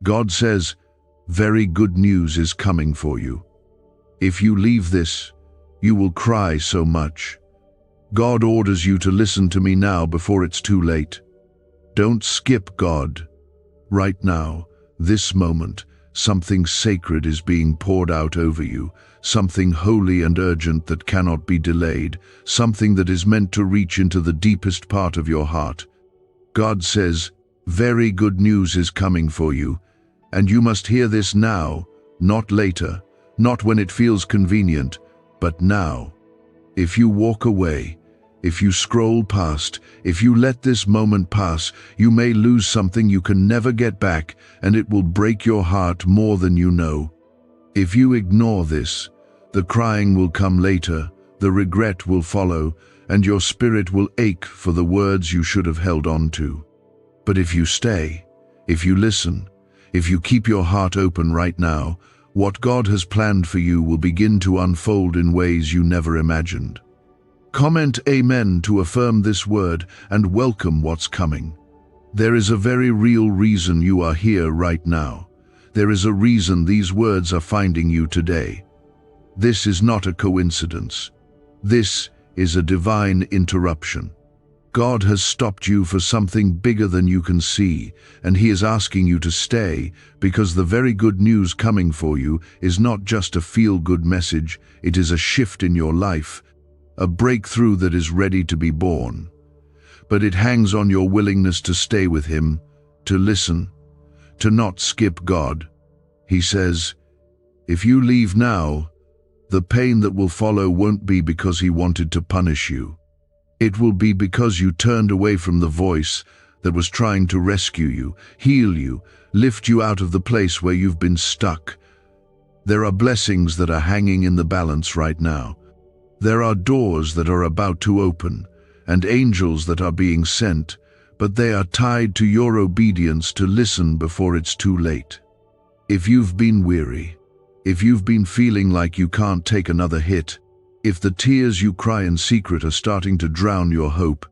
God says, very good news is coming for you. If you leave this, you will cry so much. God orders you to listen to me now before it's too late. Don't skip God. Right now, this moment, something sacred is being poured out over you, something holy and urgent that cannot be delayed, something that is meant to reach into the deepest part of your heart. God says, very good news is coming for you, and you must hear this now, not later, not when it feels convenient, but now. If you walk away, if you scroll past, if you let this moment pass, you may lose something you can never get back, and it will break your heart more than you know. If you ignore this, the crying will come later, the regret will follow, and your spirit will ache for the words you should have held on to. But if you stay, if you listen, if you keep your heart open right now, what God has planned for you will begin to unfold in ways you never imagined. Comment Amen to affirm this word and welcome what's coming. There is a very real reason you are here right now. There is a reason these words are finding you today. This is not a coincidence. This is a divine interruption. God has stopped you for something bigger than you can see, and He is asking you to stay because the very good news coming for you is not just a feel-good message, it is a shift in your life, a breakthrough that is ready to be born. But it hangs on your willingness to stay with Him, to listen, to not skip God. He says, if you leave now, the pain that will follow won't be because He wanted to punish you. It will be because you turned away from the voice that was trying to rescue you, heal you, lift you out of the place where you've been stuck. There are blessings that are hanging in the balance right now. There are doors that are about to open, and angels that are being sent, but they are tied to your obedience to listen before it's too late. If you've been weary, if you've been feeling like you can't take another hit, if the tears you cry in secret are starting to drown your hope,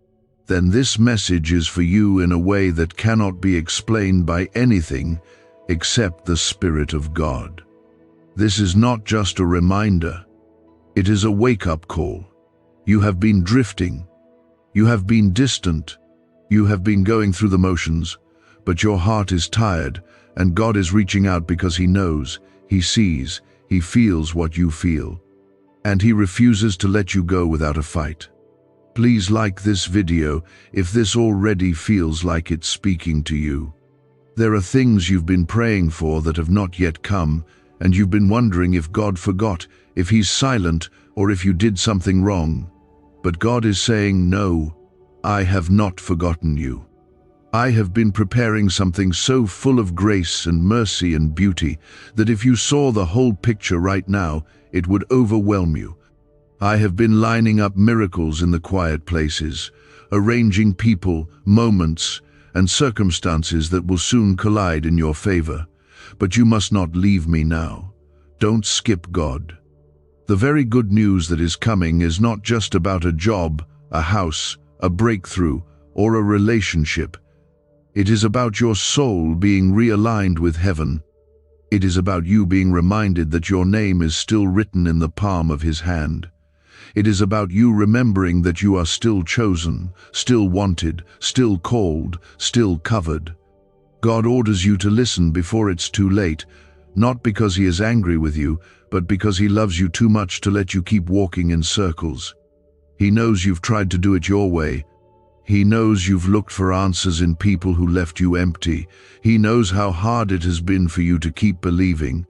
then this message is for you in a way that cannot be explained by anything except the Spirit of God. This is not just a reminder. It is a wake-up call. You have been drifting. You have been distant. You have been going through the motions, but your heart is tired, and God is reaching out because He knows, He sees, He feels what you feel. And He refuses to let you go without a fight. Please like this video if this already feels like it's speaking to you. There are things you've been praying for that have not yet come, and you've been wondering if God forgot, if He's silent, or if you did something wrong. But God is saying, no, I have not forgotten you. I have been preparing something so full of grace and mercy and beauty that if you saw the whole picture right now, it would overwhelm you. I have been lining up miracles in the quiet places, arranging people, moments, and circumstances that will soon collide in your favor. But you must not leave me now. Don't skip God. The very good news that is coming is not just about a job, a house, a breakthrough, or a relationship. It is about your soul being realigned with heaven. It is about you being reminded that your name is still written in the palm of His hand. It is about you remembering that you are still chosen, still wanted, still called, still covered. God orders you to listen before it's too late, not because He is angry with you, but because He loves you too much to let you keep walking in circles. He knows you've tried to do it your way. He knows you've looked for answers in people who left you empty. He knows how hard it has been for you to keep believing,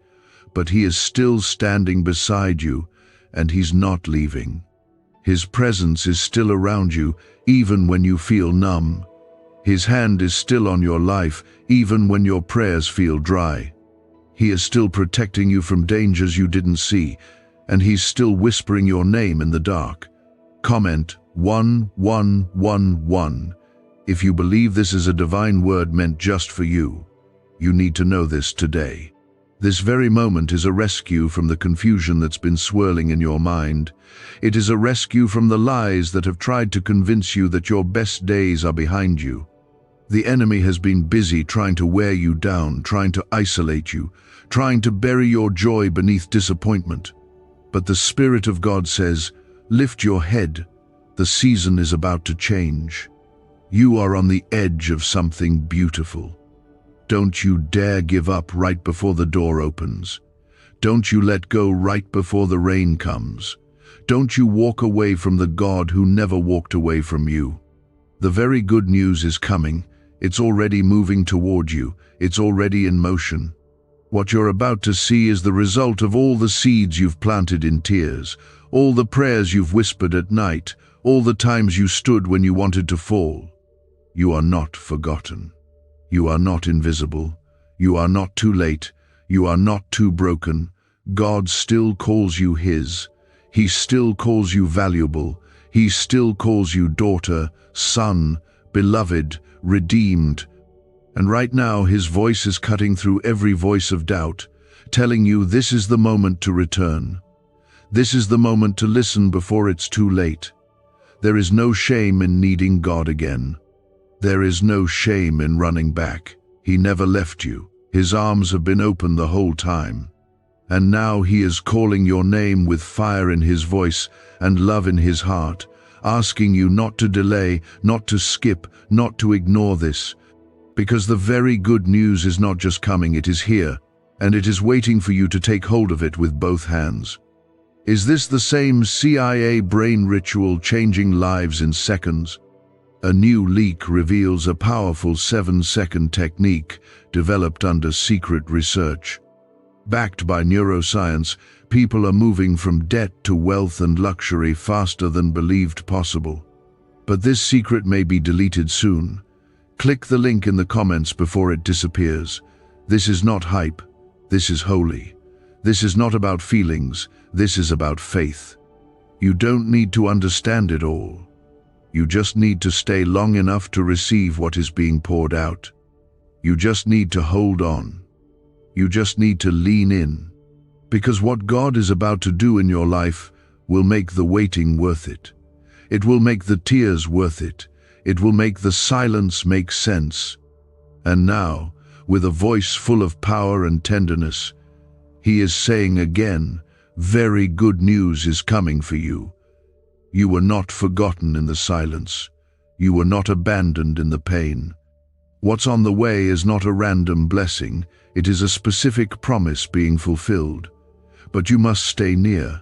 but He is still standing beside you, and He's not leaving. His presence is still around you, even when you feel numb. His hand is still on your life, even when your prayers feel dry. He is still protecting you from dangers you didn't see, and He's still whispering your name in the dark. Comment 1111 if you believe this is a divine word meant just for you. You need to know this today. This very moment is a rescue from the confusion that's been swirling in your mind. It is a rescue from the lies that have tried to convince you that your best days are behind you. The enemy has been busy trying to wear you down, trying to isolate you, trying to bury your joy beneath disappointment. But the Spirit of God says, lift your head. The season is about to change. You are on the edge of something beautiful. Don't you dare give up right before the door opens. Don't you let go right before the rain comes. Don't you walk away from the God who never walked away from you. The very good news is coming. It's already moving toward you. It's already in motion. What you're about to see is the result of all the seeds you've planted in tears, all the prayers you've whispered at night, all the times you stood when you wanted to fall. You are not forgotten. You are not invisible. You are not too late. You are not too broken. God still calls you His. He still calls you valuable. He still calls you daughter, son, beloved, redeemed. And right now His voice is cutting through every voice of doubt, telling you this is the moment to return. This is the moment to listen before it's too late. There is no shame in needing God again. There is no shame in running back. He never left you. His arms have been open the whole time. And now He is calling your name with fire in His voice and love in His heart, asking you not to delay, not to skip, not to ignore this. Because the very good news is not just coming, it is here, and it is waiting for you to take hold of it with both hands. Is this the same CIA brain ritual changing lives in seconds? A new leak reveals a powerful 7-second technique developed under secret research. Backed by neuroscience, people are moving from debt to wealth and luxury faster than believed possible. But this secret may be deleted soon. Click the link in the comments before it disappears. This is not hype. This is holy. This is not about feelings. This is about faith. You don't need to understand it all. You just need to stay long enough to receive what is being poured out. You just need to hold on. You just need to lean in. Because what God is about to do in your life will make the waiting worth it. It will make the tears worth it. It will make the silence make sense. And now, with a voice full of power and tenderness, He is saying again, very good news is coming for you. You were not forgotten in the silence. You were not abandoned in the pain. What's on the way is not a random blessing. It is a specific promise being fulfilled. But you must stay near.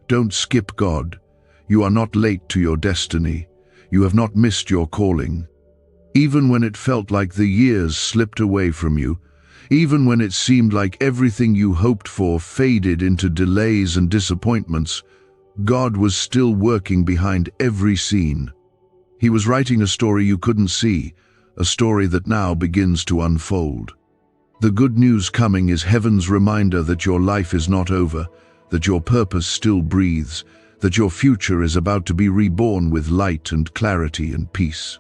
Don't skip God. You are not late to your destiny. You have not missed your calling. Even when it felt like the years slipped away from you, even when it seemed like everything you hoped for faded into delays and disappointments, God was still working behind every scene. He was writing a story you couldn't see, a story that now begins to unfold. The good news coming is heaven's reminder that your life is not over, that your purpose still breathes, that your future is about to be reborn with light and clarity and peace.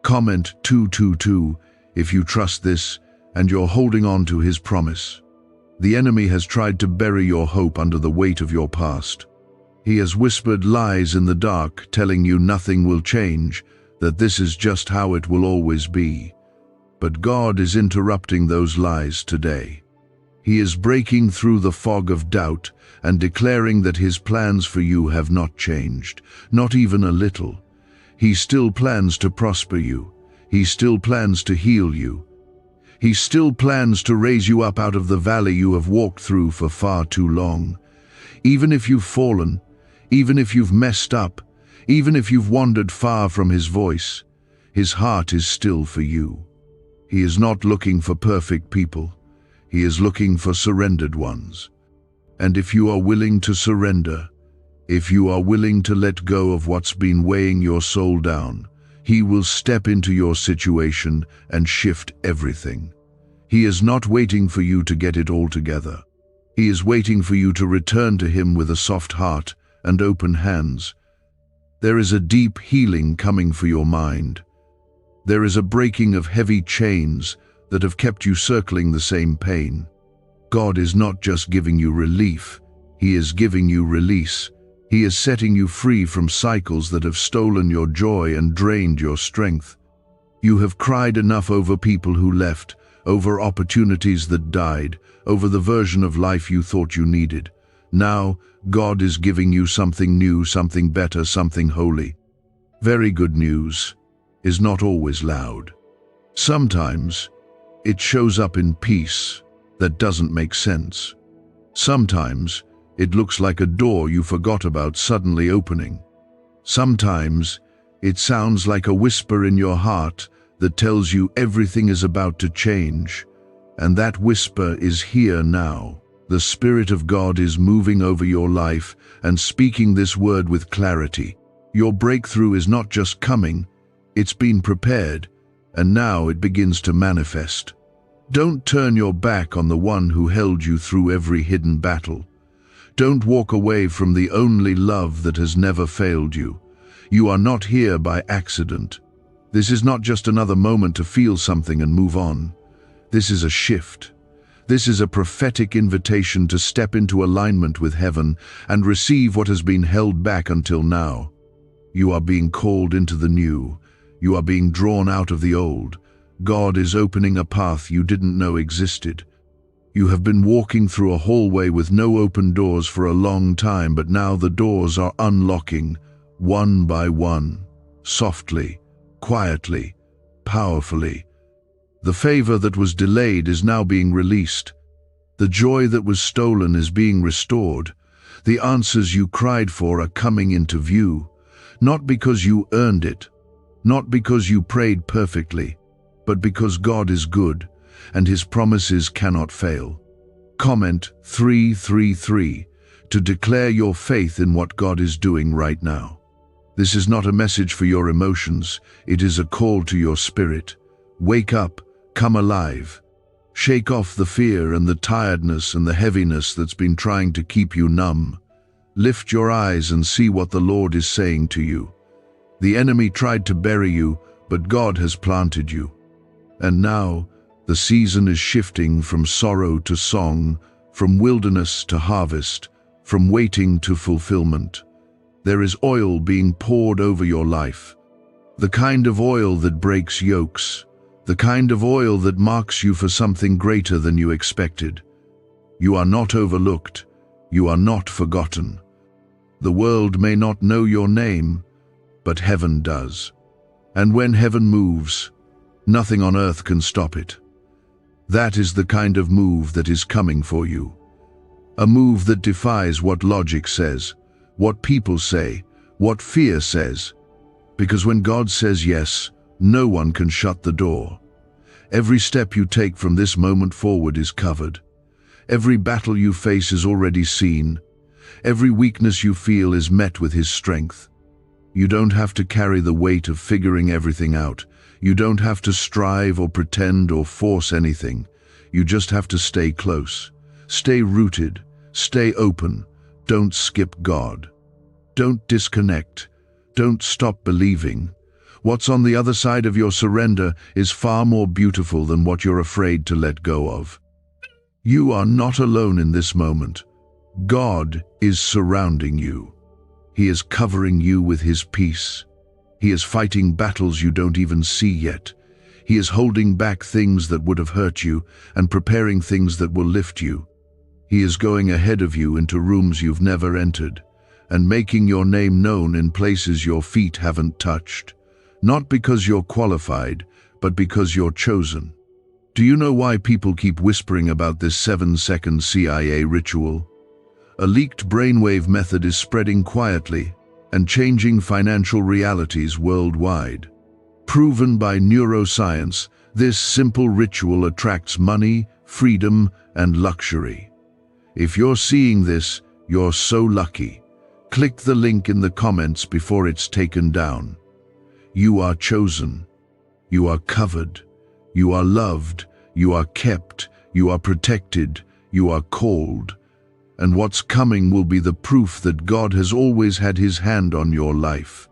Comment 222 if you trust this and you're holding on to His promise. The enemy has tried to bury your hope under the weight of your past. He has whispered lies in the dark, telling you nothing will change, that this is just how it will always be. But God is interrupting those lies today. He is breaking through the fog of doubt and declaring that His plans for you have not changed, not even a little. He still plans to prosper you. He still plans to heal you. He still plans to raise you up out of the valley you have walked through for far too long. Even if you've fallen, even if you've messed up, even if you've wandered far from His voice, His heart is still for you. He is not looking for perfect people. He is looking for surrendered ones. And if you are willing to surrender, if you are willing to let go of what's been weighing your soul down, He will step into your situation and shift everything. He is not waiting for you to get it all together. He is waiting for you to return to Him with a soft heart and open hands. There is a deep healing coming for your mind. There is a breaking of heavy chains that have kept you circling the same pain. God is not just giving you relief, He is giving you release. He is setting you free from cycles that have stolen your joy and drained your strength. You have cried enough over people who left, over opportunities that died, over the version of life you thought you needed. Now, God is giving you something new, something better, something holy. Very good news is not always loud. Sometimes it shows up in peace that doesn't make sense. Sometimes it looks like a door you forgot about suddenly opening. Sometimes it sounds like a whisper in your heart that tells you everything is about to change. And that whisper is here now. The Spirit of God is moving over your life and speaking this word with clarity. Your breakthrough is not just coming, it's been prepared, and now it begins to manifest. Don't turn your back on the one who held you through every hidden battle. Don't walk away from the only love that has never failed you. You are not here by accident. This is not just another moment to feel something and move on. This is a shift. This is a prophetic invitation to step into alignment with heaven and receive what has been held back until now. You are being called into the new. You are being drawn out of the old. God is opening a path you didn't know existed. You have been walking through a hallway with no open doors for a long time, but now the doors are unlocking, one by one, softly, quietly, powerfully. The favor that was delayed is now being released. The joy that was stolen is being restored. The answers you cried for are coming into view, not because you earned it, not because you prayed perfectly, but because God is good and His promises cannot fail. Comment 333 to declare your faith in what God is doing right now. This is not a message for your emotions, it is a call to your spirit. Wake up, come alive. Shake off the fear and the tiredness and the heaviness that's been trying to keep you numb. Lift your eyes and see what the Lord is saying to you. The enemy tried to bury you, but God has planted you. And now, the season is shifting from sorrow to song, from wilderness to harvest, from waiting to fulfillment. There is oil being poured over your life. The kind of oil that breaks yokes. The kind of oil that marks you for something greater than you expected. You are not overlooked. You are not forgotten. The world may not know your name, but heaven does. And when heaven moves, nothing on earth can stop it. That is the kind of move that is coming for you. A move that defies what logic says, what people say, what fear says. Because when God says yes, no one can shut the door. Every step you take from this moment forward is covered. Every battle you face is already seen. Every weakness you feel is met with His strength. You don't have to carry the weight of figuring everything out. You don't have to strive or pretend or force anything. You just have to stay close. Stay rooted. Stay open. Don't skip God. Don't disconnect. Don't stop believing. What's on the other side of your surrender is far more beautiful than what you're afraid to let go of. You are not alone in this moment. God is surrounding you. He is covering you with His peace. He is fighting battles you don't even see yet. He is holding back things that would have hurt you and preparing things that will lift you. He is going ahead of you into rooms you've never entered and making your name known in places your feet haven't touched. Not because you're qualified, but because you're chosen. Do you know why people keep whispering about this 7-second CIA ritual? A leaked brainwave method is spreading quietly and changing financial realities worldwide. Proven by neuroscience, this simple ritual attracts money, freedom, and luxury. If you're seeing this, you're so lucky. Click the link in the comments before it's taken down. You are chosen. You are covered. You are loved. You are kept. You are protected. You are called. And what's coming will be the proof that God has always had His hand on your life.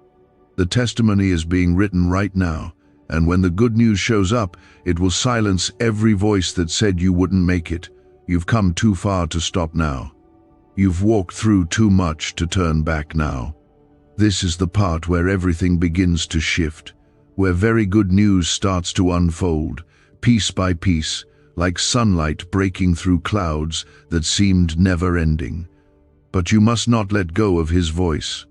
The testimony is being written right now, and when the good news shows up, it will silence every voice that said you wouldn't make it. You've come too far to stop now. You've walked through too much to turn back now. This is the part where everything begins to shift, where very good news starts to unfold, piece by piece, like sunlight breaking through clouds that seemed never-ending. But you must not let go of His voice.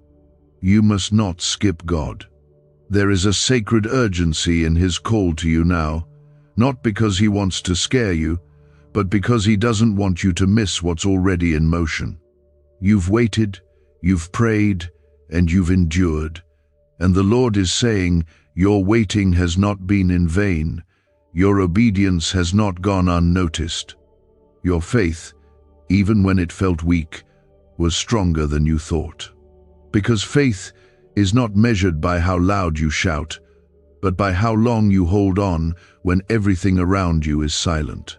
You must not skip God. There is a sacred urgency in His call to you now, not because He wants to scare you, but because He doesn't want you to miss what's already in motion. You've waited, you've prayed, and you've endured, and the Lord is saying, your waiting has not been in vain. Your obedience has not gone unnoticed. Your faith, even when it felt weak, was stronger than you thought. Because faith is not measured by how loud you shout, but by how long you hold on when everything around you is silent.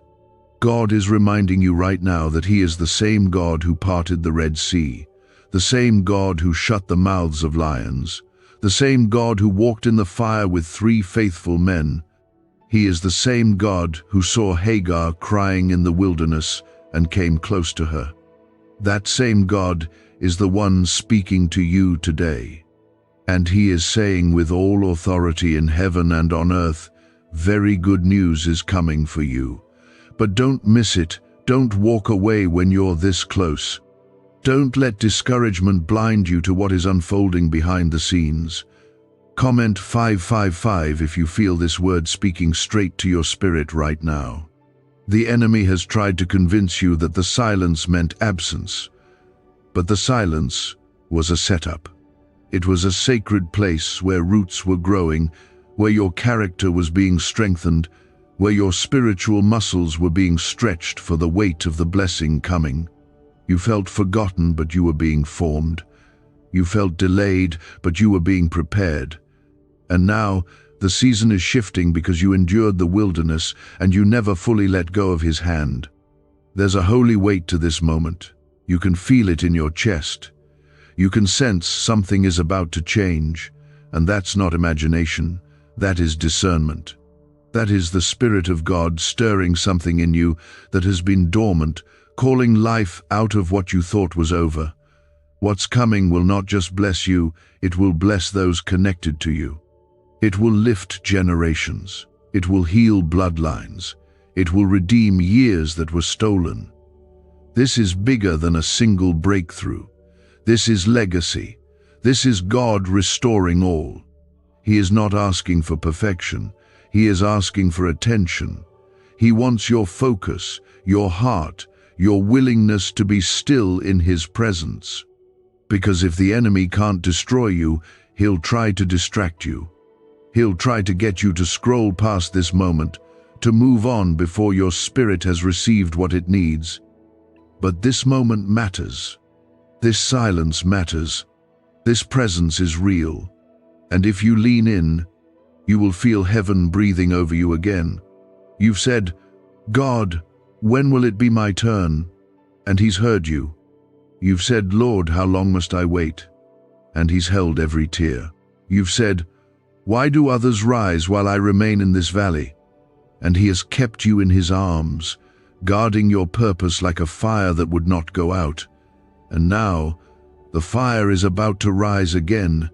God is reminding you right now that He is the same God who parted the Red Sea, the same God who shut the mouths of lions, the same God who walked in the fire with 3 faithful men. He is the same God who saw Hagar crying in the wilderness and came close to her. That same God is the one speaking to you today. And He is saying with all authority in heaven and on earth, very good news is coming for you. But don't miss it. Don't walk away when you're this close. Don't let discouragement blind you to what is unfolding behind the scenes. Comment 555 if you feel this word speaking straight to your spirit right now. The enemy has tried to convince you that the silence meant absence. But the silence was a setup. It was a sacred place where roots were growing, where your character was being strengthened, where your spiritual muscles were being stretched for the weight of the blessing coming. You felt forgotten, but you were being formed. You felt delayed, but you were being prepared. And now, the season is shifting because you endured the wilderness and you never fully let go of His hand. There's a holy weight to this moment. You can feel it in your chest. You can sense something is about to change, and that's not imagination. That is discernment. That is the Spirit of God stirring something in you that has been dormant, calling life out of what you thought was over. What's coming will not just bless you, it will bless those connected to you. It will lift generations. It will heal bloodlines. It will redeem years that were stolen. This is bigger than a single breakthrough. This is legacy. This is God restoring all. He is not asking for perfection. He is asking for attention. He wants your focus, your heart, your willingness to be still in His presence. Because if the enemy can't destroy you, he'll try to distract you. He'll try to get you to scroll past this moment, to move on before your spirit has received what it needs. But this moment matters. This silence matters. This presence is real. And if you lean in, you will feel heaven breathing over you again. You've said, God, when will it be my turn? And He's heard you. You've said, Lord, how long must I wait? And He's held every tear. You've said, why do others rise while I remain in this valley? And He has kept you in His arms, guarding your purpose like a fire that would not go out. And now, the fire is about to rise again.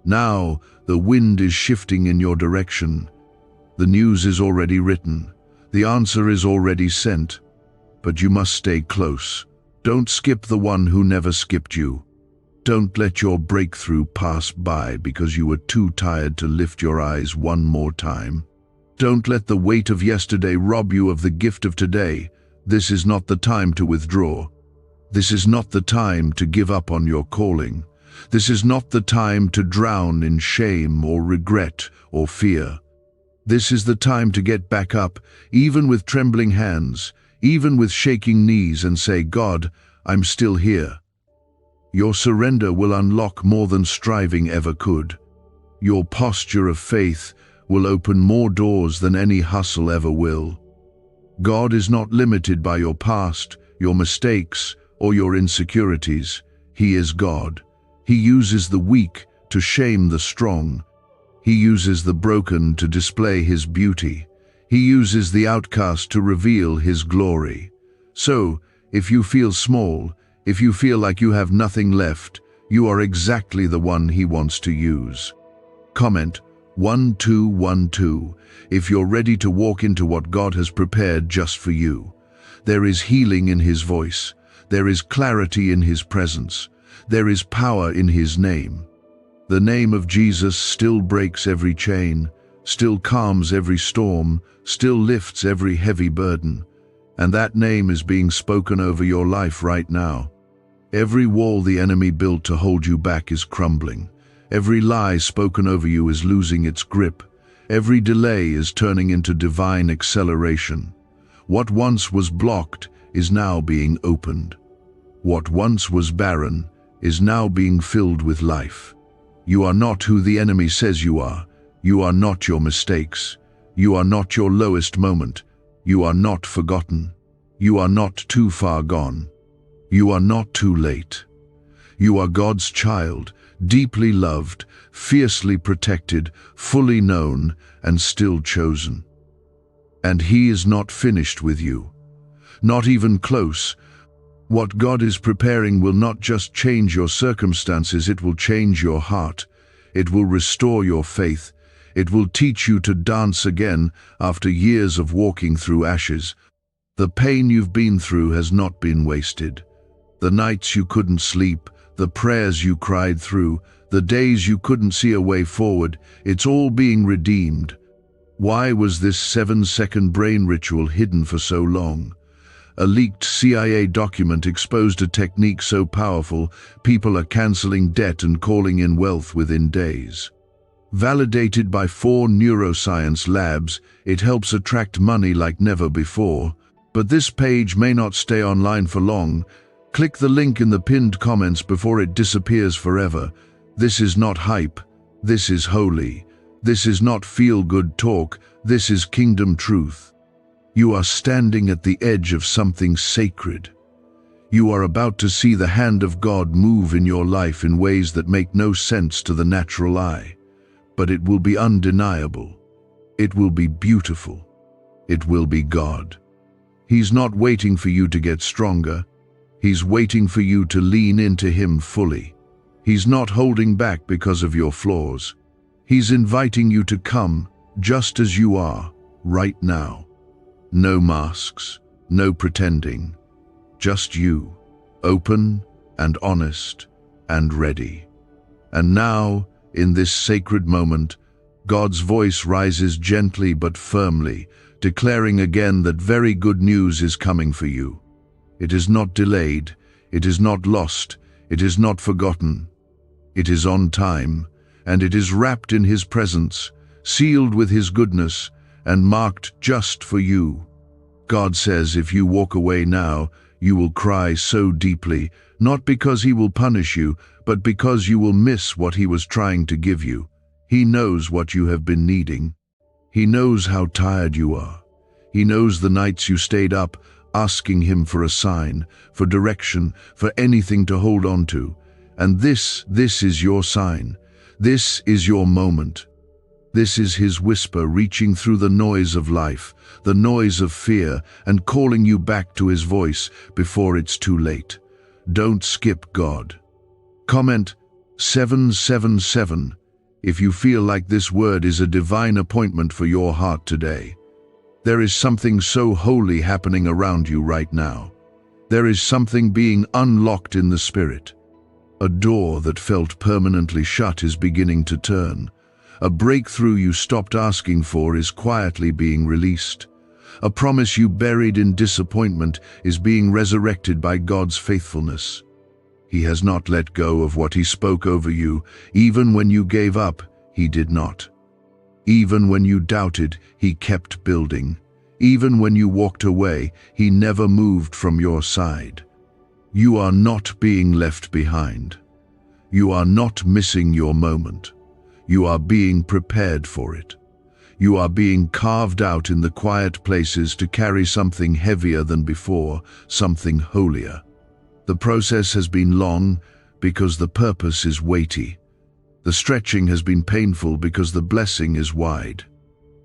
Now, the wind is shifting in your direction. The news is already written. The answer is already sent. But you must stay close. Don't skip the one who never skipped you. Don't let your breakthrough pass by because you were too tired to lift your eyes one more time. Don't let the weight of yesterday rob you of the gift of today. This is not the time to withdraw. This is not the time to give up on your calling. This is not the time to drown in shame or regret or fear. This is the time to get back up, even with trembling hands, even with shaking knees, and say, God, I'm still here. Your surrender will unlock more than striving ever could. Your posture of faith will open more doors than any hustle ever will. God is not limited by your past, your mistakes, or your insecurities. He is God. He uses the weak to shame the strong. He uses the broken to display His beauty. He uses the outcast to reveal His glory. So, if you feel small, if you feel like you have nothing left, you are exactly the one He wants to use. Comment, 1212. If you're ready to walk into what God has prepared just for you, there is healing in His voice. There is clarity in His presence. There is power in His name. The name of Jesus still breaks every chain, still calms every storm, still lifts every heavy burden. And that name is being spoken over your life right now. Every wall the enemy built to hold you back is crumbling. Every lie spoken over you is losing its grip. Every delay is turning into divine acceleration. What once was blocked is now being opened. What once was barren is now being filled with life. You are not who the enemy says you are. You are not your mistakes. You are not your lowest moment. You are not forgotten. You are not too far gone. You are not too late. You are God's child, deeply loved, fiercely protected, fully known, and still chosen. And He is not finished with you. Not even close. What God is preparing will not just change your circumstances, it will change your heart. It will restore your faith. It will teach you to dance again after years of walking through ashes. The pain you've been through has not been wasted. The nights you couldn't sleep, the prayers you cried through, the days you couldn't see a way forward, it's all being redeemed. Why was this 7-second brain ritual hidden for so long? A leaked CIA document exposed a technique so powerful, people are canceling debt and calling in wealth within days. Validated by 4 neuroscience labs, it helps attract money like never before. But this page may not stay online for long. Click the link in the pinned comments before it disappears forever. This is not hype. This is holy. This is not feel-good talk. This is kingdom truth. You are standing at the edge of something sacred. You are about to see the hand of God move in your life in ways that make no sense to the natural eye. But it will be undeniable. It will be beautiful. It will be God. He's not waiting for you to get stronger. He's waiting for you to lean into Him fully. He's not holding back because of your flaws. He's inviting you to come just as you are, right now. No masks, no pretending, just you, open and honest and ready. And now, in this sacred moment, God's voice rises gently but firmly, declaring again that very good news is coming for you. It is not delayed, it is not lost, it is not forgotten. It is on time, and it is wrapped in His presence, sealed with His goodness, and marked just for you. God says if you walk away now, you will cry so deeply, not because He will punish you, but because you will miss what He was trying to give you. He knows what you have been needing. He knows how tired you are. He knows the nights you stayed up, asking Him for a sign, for direction, for anything to hold on to. And this is your sign. This is your moment. This is His whisper reaching through the noise of life, the noise of fear, and calling you back to His voice before it's too late. Don't skip God. Comment 777 if you feel like this word is a divine appointment for your heart today. There is something so holy happening around you right now. There is something being unlocked in the Spirit. A door that felt permanently shut is beginning to turn. A breakthrough you stopped asking for is quietly being released. A promise you buried in disappointment is being resurrected by God's faithfulness. He has not let go of what He spoke over you. Even when you gave up, He did not. Even when you doubted, He kept building. Even when you walked away, He never moved from your side. You are not being left behind. You are not missing your moment. You are being prepared for it. You are being carved out in the quiet places to carry something heavier than before, something holier. The process has been long because the purpose is weighty. The stretching has been painful because the blessing is wide.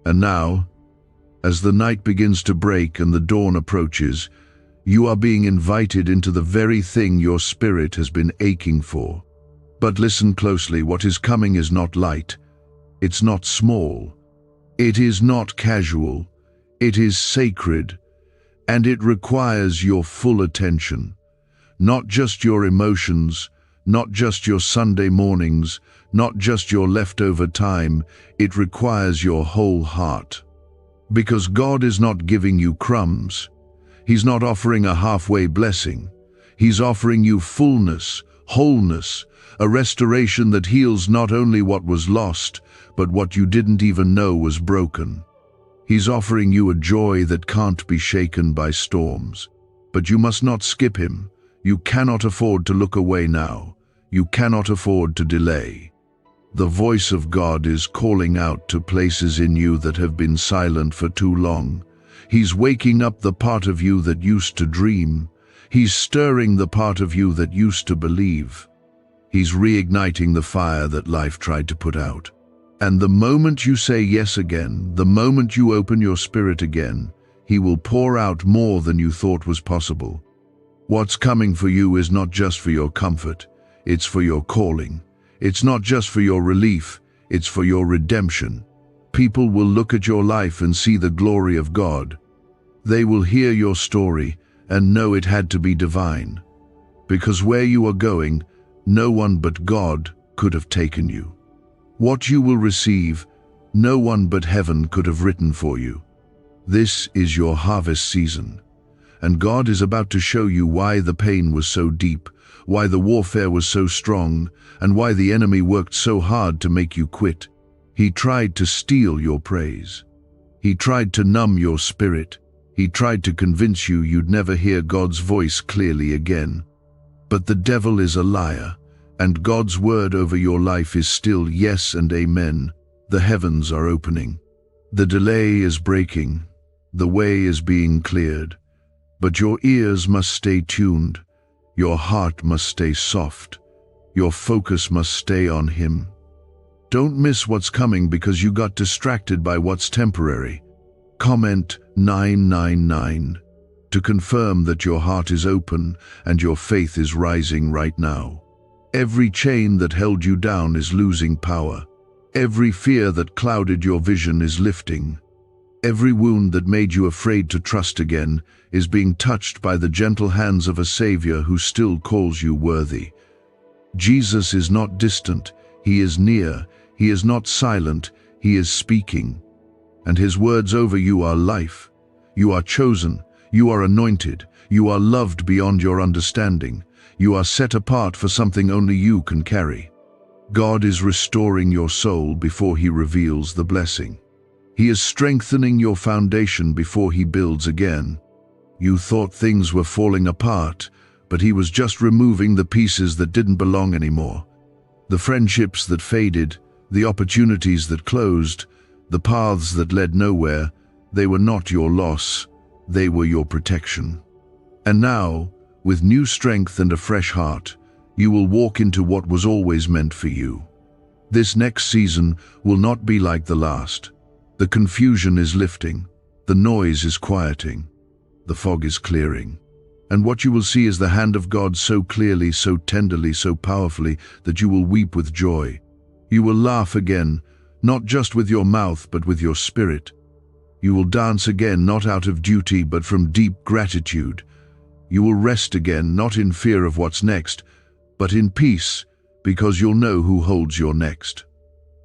And now, as the night begins to break and the dawn approaches, you are being invited into the very thing your spirit has been aching for. But listen closely, what is coming is not light. It's not small. It is not casual. It is sacred, and it requires your full attention. Not just your emotions, not just your Sunday mornings, not just your leftover time. It requires your whole heart. Because God is not giving you crumbs. He's not offering a halfway blessing. He's offering you fullness, wholeness, a restoration that heals not only what was lost, but what you didn't even know was broken. He's offering you a joy that can't be shaken by storms. But you must not skip him. You cannot afford to look away now. You cannot afford to delay. The voice of God is calling out to places in you that have been silent for too long. He's waking up the part of you that used to dream. He's stirring the part of you that used to believe. He's reigniting the fire that life tried to put out. And the moment you say yes again, the moment you open your spirit again, he will pour out more than you thought was possible. What's coming for you is not just for your comfort, it's for your calling. It's not just for your relief, it's for your redemption. People will look at your life and see the glory of God. They will hear your story and know it had to be divine. Because where you are going, no one but God could have taken you. What you will receive, no one but heaven could have written for you. This is your harvest season. And God is about to show you why the pain was so deep, why the warfare was so strong, and why the enemy worked so hard to make you quit. He tried to steal your praise. He tried to numb your spirit. He tried to convince you you'd never hear God's voice clearly again. But the devil is a liar, and God's word over your life is still yes and amen. The heavens are opening. The delay is breaking. The way is being cleared. But your ears must stay tuned. Your heart must stay soft. Your focus must stay on Him. Don't miss what's coming because you got distracted by what's temporary. Comment 999 to confirm that your heart is open and your faith is rising right now. Every chain that held you down is losing power. Every fear that clouded your vision is lifting. Every wound that made you afraid to trust again is being touched by the gentle hands of a Savior who still calls you worthy. Jesus is not distant, He is near. He is not silent, He is speaking. And His words over you are life. You are chosen, you are anointed, you are loved beyond your understanding. You are set apart for something only you can carry. God is restoring your soul before He reveals the blessing. He is strengthening your foundation before He builds again. You thought things were falling apart, but He was just removing the pieces that didn't belong anymore. The friendships that faded, the opportunities that closed, the paths that led nowhere, they were not your loss, they were your protection. And now, with new strength and a fresh heart, you will walk into what was always meant for you. This next season will not be like the last. The confusion is lifting, the noise is quieting, the fog is clearing. And what you will see is the hand of God so clearly, so tenderly, so powerfully that you will weep with joy. You will laugh again, not just with your mouth but with your spirit. You will dance again, not out of duty but from deep gratitude. You will rest again, not in fear of what's next, but in peace, because you'll know who holds your next.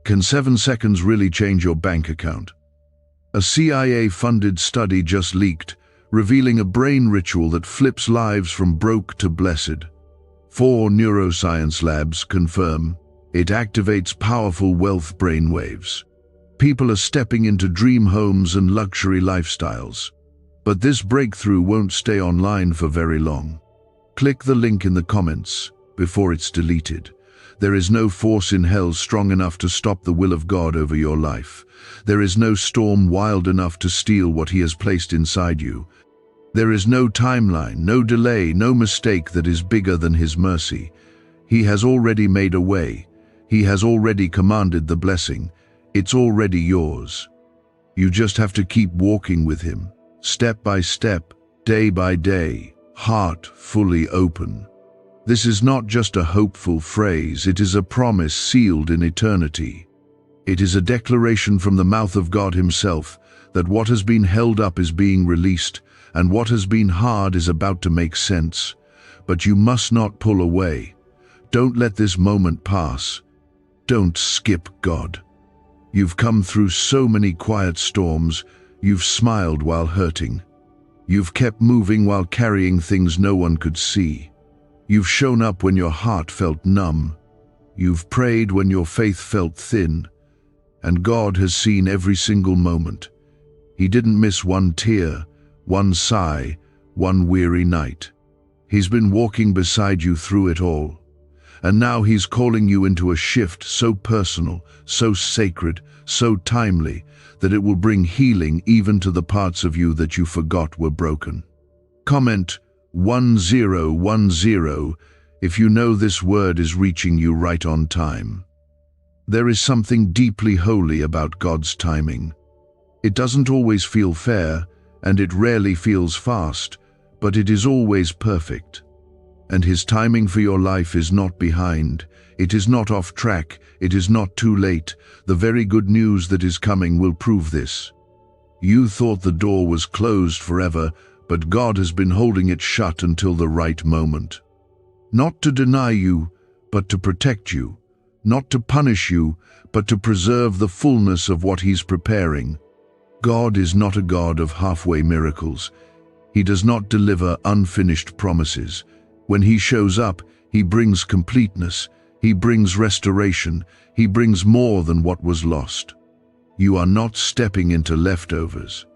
Can 7 seconds really change your bank account? A CIA-funded study just leaked, revealing a brain ritual that flips lives from broke to blessed. 4 neuroscience labs confirm it activates powerful wealth brainwaves. People are stepping into dream homes and luxury lifestyles. But this breakthrough won't stay online for very long. Click the link in the comments before it's deleted. There is no force in hell strong enough to stop the will of God over your life. There is no storm wild enough to steal what He has placed inside you. There is no timeline, no delay, no mistake that is bigger than His mercy. He has already made a way. He has already commanded the blessing. It's already yours. You just have to keep walking with Him, step by step, day by day, heart fully open. This is not just a hopeful phrase, it is a promise sealed in eternity. It is a declaration from the mouth of God Himself that what has been held up is being released, and what has been hard is about to make sense. But you must not pull away. Don't let this moment pass. Don't skip God. You've come through so many quiet storms. You've smiled while hurting. You've kept moving while carrying things no one could see. You've shown up when your heart felt numb. You've prayed when your faith felt thin. And God has seen every single moment. He didn't miss one tear, one sigh, one weary night. He's been walking beside you through it all. And now He's calling you into a shift so personal, so sacred, so timely, that it will bring healing even to the parts of you that you forgot were broken. Comment 1010 if you know this word is reaching you right on time. There is something deeply holy about God's timing. It doesn't always feel fair, and it rarely feels fast, but it is always perfect. And His timing for your life is not behind. It is not off track. It is not too late. The very good news that is coming will prove this. You thought the door was closed forever, but God has been holding it shut until the right moment. Not to deny you, but to protect you. Not to punish you, but to preserve the fullness of what He's preparing. God is not a God of halfway miracles. He does not deliver unfinished promises. When He shows up, He brings completeness. He brings restoration. He brings more than what was lost. You are not stepping into leftovers.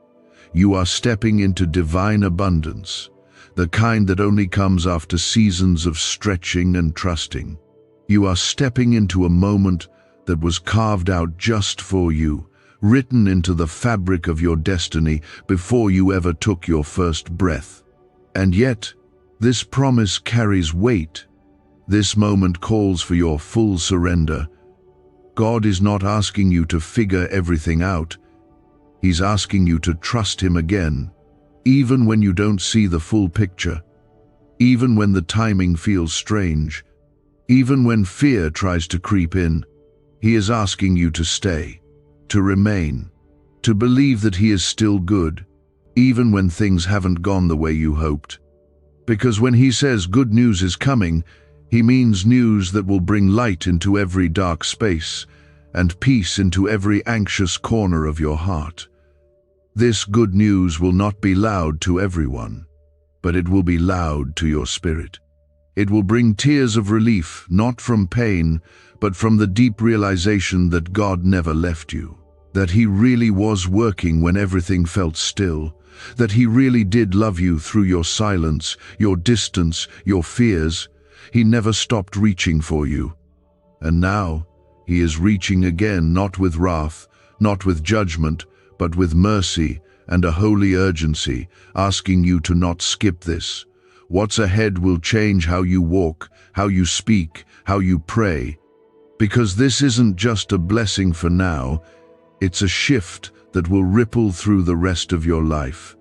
You are stepping into divine abundance, the kind that only comes after seasons of stretching and trusting. You are stepping into a moment that was carved out just for you, written into the fabric of your destiny before you ever took your first breath. And yet, this promise carries weight. This moment calls for your full surrender. God is not asking you to figure everything out. He's asking you to trust Him again, even when you don't see the full picture, even when the timing feels strange, even when fear tries to creep in. He is asking you to stay, to remain, to believe that He is still good, even when things haven't gone the way you hoped. Because when He says good news is coming, He means news that will bring light into every dark space and peace into every anxious corner of your heart. This good news will not be loud to everyone, but it will be loud to your spirit. It will bring tears of relief, not from pain, but from the deep realization that God never left you, that He really was working when everything felt still, that He really did love you through your silence, your distance, your fears. He never stopped reaching for you. And now, He is reaching again, not with wrath, not with judgment, but with mercy and a holy urgency, asking you to not skip this. What's ahead will change how you walk, how you speak, how you pray. Because this isn't just a blessing for now, it's a shift that will ripple through the rest of your life.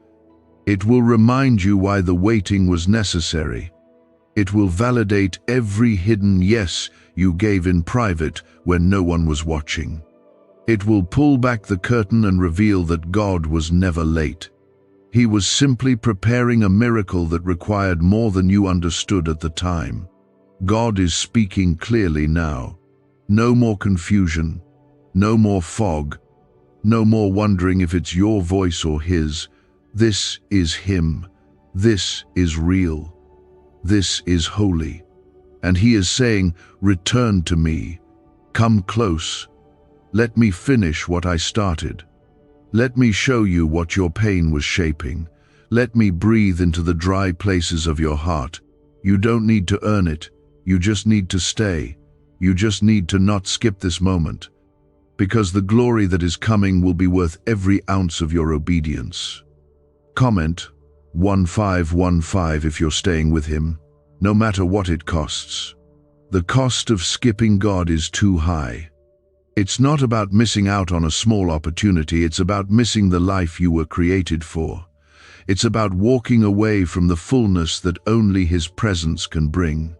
It will remind you why the waiting was necessary. It will validate every hidden yes you gave in private when no one was watching. It will pull back the curtain and reveal that God was never late. He was simply preparing a miracle that required more than you understood at the time. God is speaking clearly now. No more confusion, no more fog, no more wondering if it's your voice or His. This is Him. This is real. This is holy. And He is saying, return to me. Come close. Let me finish what I started. Let me show you what your pain was shaping. Let me breathe into the dry places of your heart. You don't need to earn it. You just need to stay. You just need to not skip this moment. Because the glory that is coming will be worth every ounce of your obedience. Comment 1515 if you're staying with Him, no matter what it costs. The cost of skipping God is too high. It's not about missing out on a small opportunity, it's about missing the life you were created for. It's about walking away from the fullness that only His presence can bring.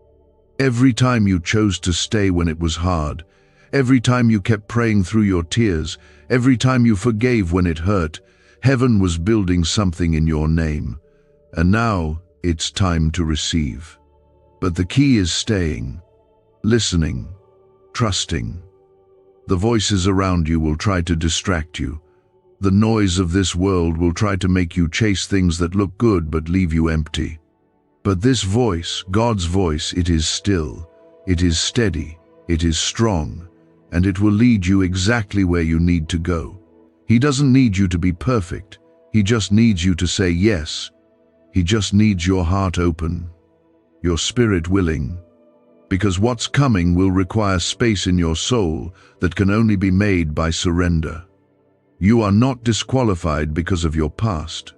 Every time you chose to stay when it was hard, every time you kept praying through your tears, every time you forgave when it hurt, heaven was building something in your name. And now it's time to receive. But the key is staying, listening, trusting. The voices around you will try to distract you. The noise of this world will try to make you chase things that look good but leave you empty. But this voice, God's voice, it is still, it is steady, it is strong, and it will lead you exactly where you need to go. He doesn't need you to be perfect. He just needs you to say yes. He just needs your heart open, your spirit willing, because what's coming will require space in your soul that can only be made by surrender. You are not disqualified because of your past.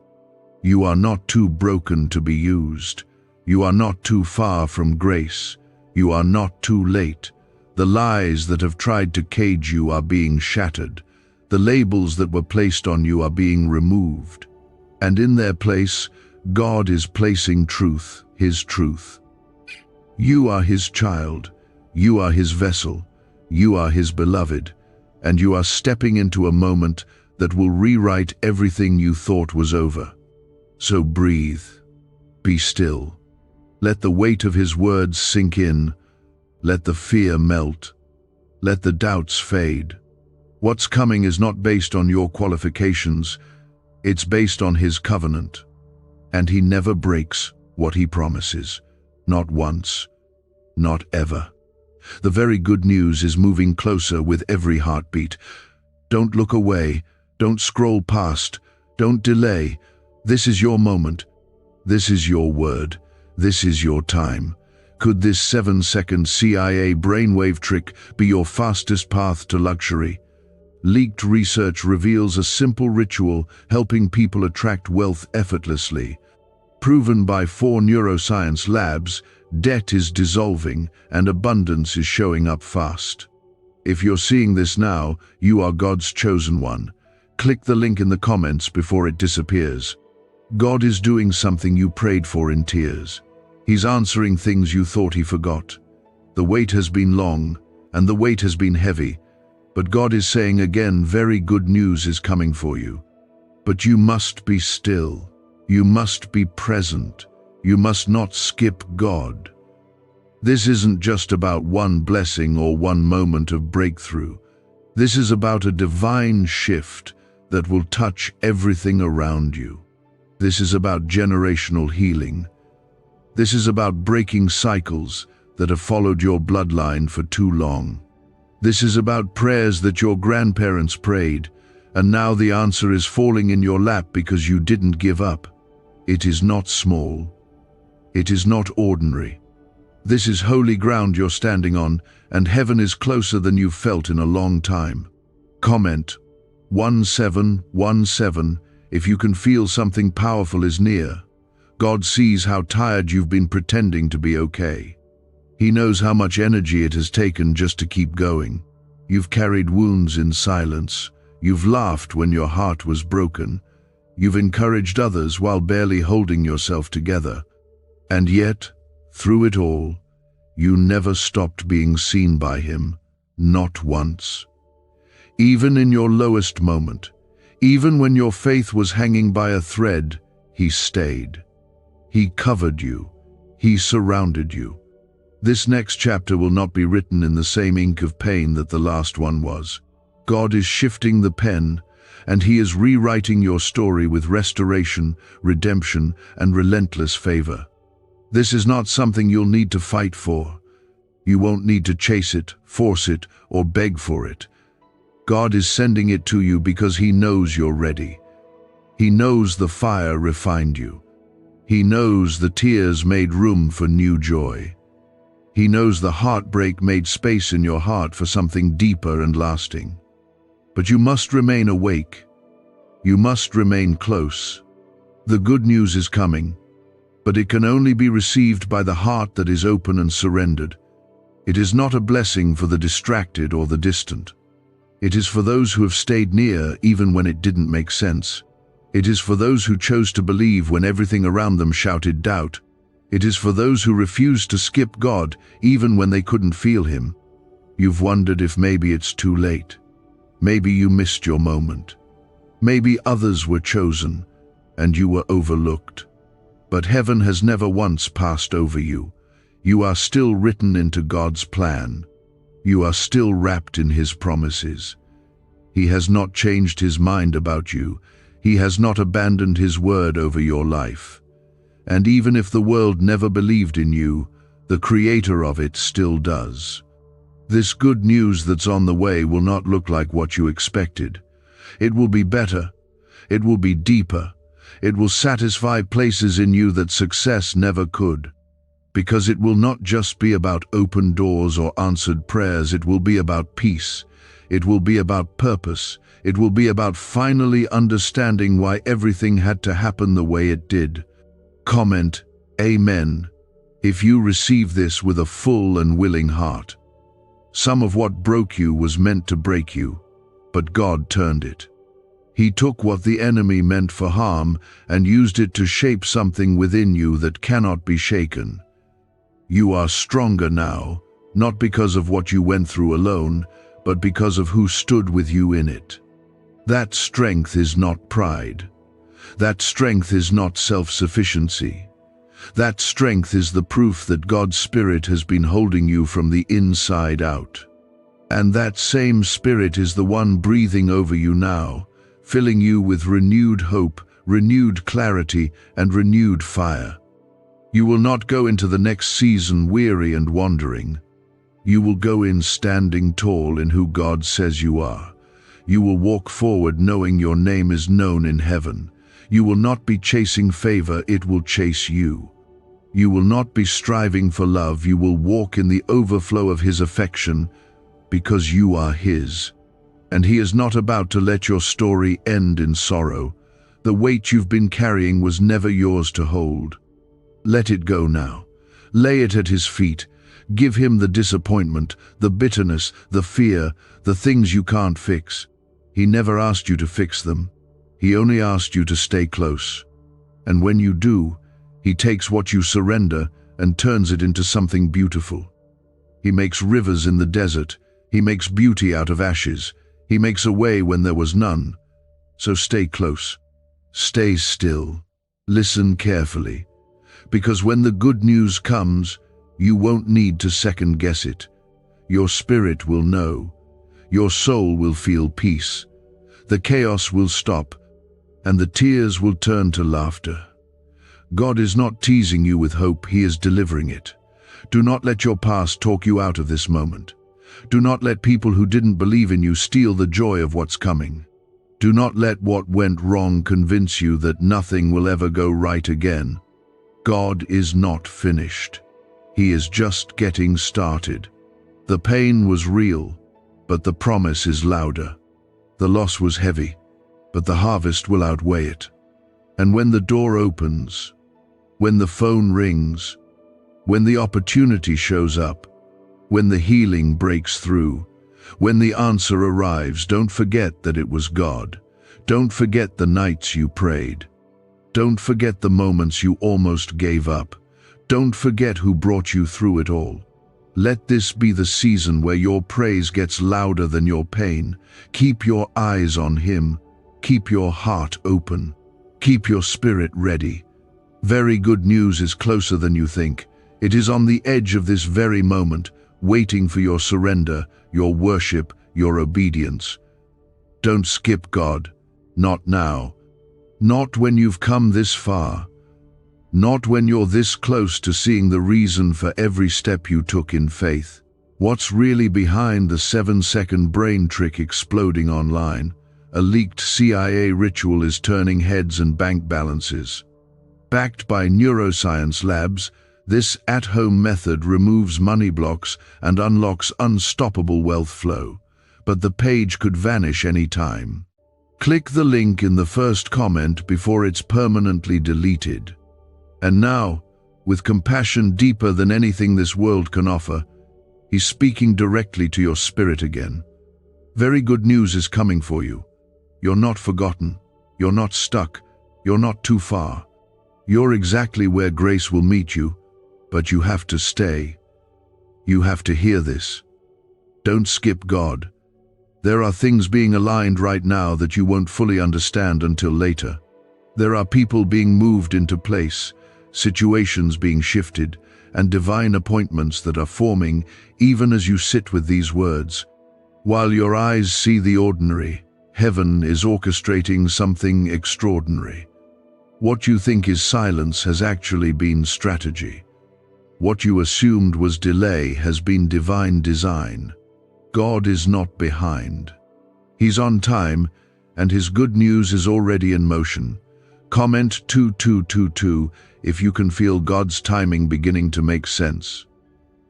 You are not too broken to be used. You are not too far from grace. You are not too late. The lies that have tried to cage you are being shattered. The labels that were placed on you are being removed. And in their place, God is placing truth, His truth. You are His child. You are His vessel. You are His beloved. And you are stepping into a moment that will rewrite everything you thought was over. So breathe. Be still. Let the weight of His words sink in. Let the fear melt. Let the doubts fade. What's coming is not based on your qualifications. It's based on His covenant. And He never breaks what He promises. Not once. Not ever. The very good news is moving closer with every heartbeat. Don't look away. Don't scroll past. Don't delay. This is your moment. This is your word. This is your time. Could this 7-second CIA brainwave trick be your fastest path to luxury? Leaked research reveals a simple ritual helping people attract wealth effortlessly. Proven by 4 neuroscience labs, debt is dissolving and abundance is showing up fast. If you're seeing this now, you are God's chosen one. Click the link in the comments before it disappears. God is doing something you prayed for in tears. He's answering things you thought He forgot. The wait has been long, and the weight has been heavy, but God is saying again, very good news is coming for you. But you must be still. You must be present. You must not skip God. This isn't just about one blessing or one moment of breakthrough. This is about a divine shift that will touch everything around you. This is about generational healing. This is about breaking cycles that have followed your bloodline for too long. This is about prayers that your grandparents prayed, and now the answer is falling in your lap because you didn't give up. It is not small. It is not ordinary. This is holy ground you're standing on, and heaven is closer than you've felt in a long time. Comment 1717 if you can feel something powerful is near. God sees how tired you've been pretending to be okay. He knows how much energy it has taken just to keep going. You've carried wounds in silence. You've laughed when your heart was broken. You've encouraged others while barely holding yourself together. And yet, through it all, you never stopped being seen by Him, not once. Even in your lowest moment, even when your faith was hanging by a thread, He stayed. He covered you. He surrounded you. This next chapter will not be written in the same ink of pain that the last one was. God is shifting the pen, and He is rewriting your story with restoration, redemption, and relentless favor. This is not something you'll need to fight for. You won't need to chase it, force it, or beg for it. God is sending it to you because He knows you're ready. He knows the fire refined you. He knows the tears made room for new joy. He knows the heartbreak made space in your heart for something deeper and lasting. But you must remain awake. You must remain close. The good news is coming, but it can only be received by the heart that is open and surrendered. It is not a blessing for the distracted or the distant. It is for those who have stayed near even when it didn't make sense. It is for those who chose to believe when everything around them shouted doubt. It is for those who refused to skip God even when they couldn't feel Him. You've wondered if maybe it's too late. Maybe you missed your moment. Maybe others were chosen and you were overlooked. But heaven has never once passed over you. You are still written into God's plan. You are still wrapped in His promises. He has not changed His mind about you. He has not abandoned His word over your life. And even if the world never believed in you, the Creator of it still does. This good news that's on the way will not look like what you expected. It will be better. It will be deeper. It will satisfy places in you that success never could. Because it will not just be about open doors or answered prayers, it will be about peace. It will be about purpose. It will be about finally understanding why everything had to happen the way it did. Comment, Amen, if you receive this with a full and willing heart. Some of what broke you was meant to break you, but God turned it. He took what the enemy meant for harm and used it to shape something within you that cannot be shaken. You are stronger now, not because of what you went through alone, but because of who stood with you in it. That strength is not pride. That strength is not self-sufficiency. That strength is the proof that God's Spirit has been holding you from the inside out. And that same Spirit is the one breathing over you now, filling you with renewed hope, renewed clarity, and renewed fire. You will not go into the next season weary and wandering. You will go in standing tall in who God says you are. You will walk forward knowing your name is known in heaven. You will not be chasing favor, it will chase you. You will not be striving for love, you will walk in the overflow of His affection because you are His. And He is not about to let your story end in sorrow. The weight you've been carrying was never yours to hold. Let it go now. Lay it at His feet. Give Him the disappointment, the bitterness, the fear, the things you can't fix. He never asked you to fix them. He only asked you to stay close. And when you do, He takes what you surrender and turns it into something beautiful. He makes rivers in the desert. He makes beauty out of ashes. He makes a way when there was none. So stay close. Stay still. Listen carefully. Because when the good news comes, you won't need to second guess it. Your spirit will know. Your soul will feel peace. The chaos will stop, and the tears will turn to laughter. God is not teasing you with hope, He is delivering it. Do not let your past talk you out of this moment. Do not let people who didn't believe in you steal the joy of what's coming. Do not let what went wrong convince you that nothing will ever go right again. God is not finished. He is just getting started. The pain was real, but the promise is louder. The loss was heavy, but the harvest will outweigh it. And when the door opens, when the phone rings, when the opportunity shows up, when the healing breaks through, when the answer arrives, don't forget that it was God. Don't forget the nights you prayed. Don't forget the moments you almost gave up. Don't forget who brought you through it all. Let this be the season where your praise gets louder than your pain. Keep your eyes on Him. Keep your heart open. Keep your spirit ready. Very good news is closer than you think. It is on the edge of this very moment, waiting for your surrender, your worship, your obedience. Don't skip God. Not now. Not when you've come this far. Not when you're this close to seeing the reason for every step you took in faith. What's really behind the 7-second brain trick exploding online? A leaked CIA ritual is turning heads and bank balances. Backed by neuroscience labs, this at-home method removes money blocks and unlocks unstoppable wealth flow. But the page could vanish any time. Click the link in the first comment before it's permanently deleted. And now, with compassion deeper than anything this world can offer, He's speaking directly to your spirit again. Very good news is coming for you. You're not forgotten. You're not stuck. You're not too far. You're exactly where grace will meet you, but you have to stay. You have to hear this. Don't skip God. There are things being aligned right now that you won't fully understand until later. There are people being moved into place, situations being shifted, and divine appointments that are forming even as you sit with these words. While your eyes see the ordinary, heaven is orchestrating something extraordinary. What you think is silence has actually been strategy. What you assumed was delay has been divine design. God is not behind. He's on time, and His good news is already in motion. Comment 2222 if you can feel God's timing beginning to make sense.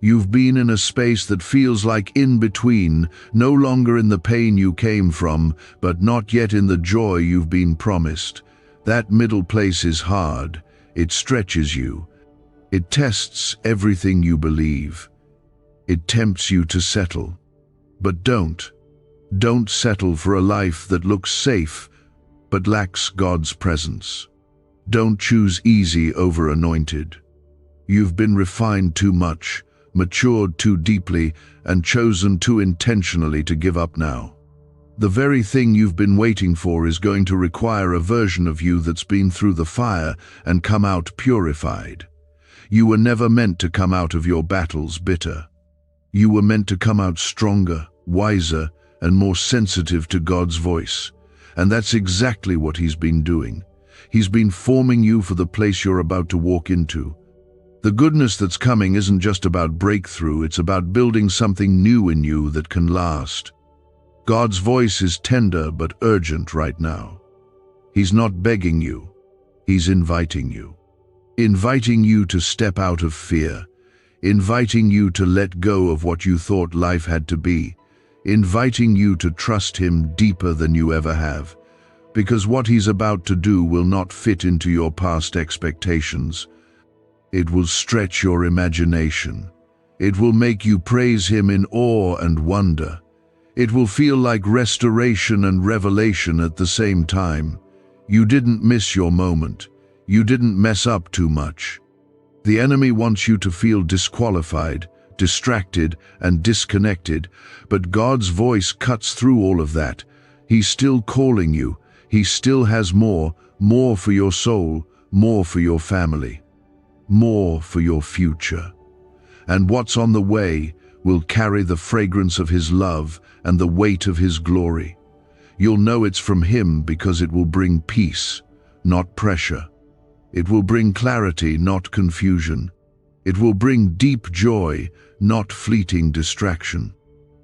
You've been in a space that feels like in between, no longer in the pain you came from, but not yet in the joy you've been promised. That middle place is hard. It stretches you. It tests everything you believe. It tempts you to settle. But don't settle for a life that looks safe but lacks God's presence. Don't choose easy over anointed. You've been refined too much, matured too deeply, and chosen too intentionally to give up now. The very thing you've been waiting for is going to require a version of you that's been through the fire and come out purified. You were never meant to come out of your battles bitter. You were meant to come out stronger, wiser, and more sensitive to God's voice. And that's exactly what He's been doing. He's been forming you for the place you're about to walk into. The goodness that's coming isn't just about breakthrough, it's about building something new in you that can last. God's voice is tender but urgent right now. He's not begging you, He's inviting you. Inviting you to step out of fear. Inviting you to let go of what you thought life had to be. Inviting you to trust Him deeper than you ever have. Because what He's about to do will not fit into your past expectations. It will stretch your imagination. It will make you praise Him in awe and wonder. It will feel like restoration and revelation at the same time. You didn't miss your moment. You didn't mess up too much. The enemy wants you to feel disqualified, distracted, and disconnected, but God's voice cuts through all of that. He's still calling you. He still has more for your soul, more for your family, more for your future. And what's on the way will carry the fragrance of His love and the weight of His glory. You'll know it's from Him because it will bring peace, not pressure. It will bring clarity, not confusion. It will bring deep joy, not fleeting distraction.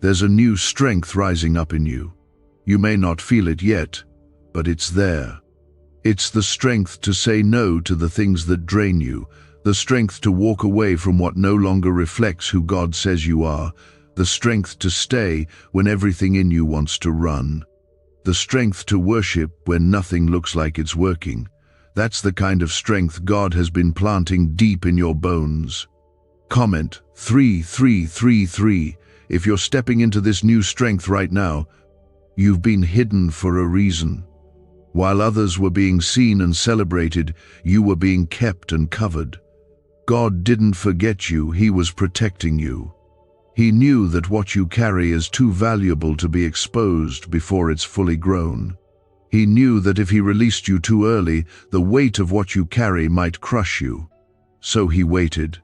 There's a new strength rising up in you. You may not feel it yet, but it's there. It's the strength to say no to the things that drain you, the strength to walk away from what no longer reflects who God says you are, the strength to stay when everything in you wants to run, the strength to worship when nothing looks like it's working. That's the kind of strength God has been planting deep in your bones. Comment 3333 if you're stepping into this new strength right now. You've been hidden for a reason. While others were being seen and celebrated, you were being kept and covered. God didn't forget you, He was protecting you. He knew that what you carry is too valuable to be exposed before it's fully grown. He knew that if He released you too early, the weight of what you carry might crush you. So He waited.